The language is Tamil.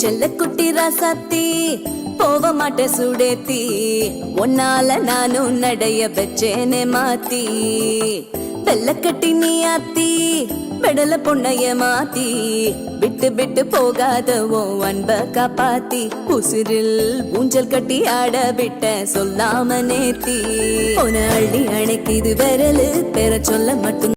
செல்ல குட்டி ராசாத்தி போக மாட்ட சுடேத்தி ஒன்னால நானும் நடைய வச்சேனே மாத்தி வெள்ள கட்டி நீ ஆத்தி பெடல பொண்ணைய மாத்தி விட்டு விட்டு போகாதவோ அன்ப காப்பாத்தி உசிரில் ஊஞ்சல் கட்டி ஆட விட்ட சொல்லாம நேத்தி உன அள்ளி அணைக்கு இது விரலு பெற சொல்ல மட்டும்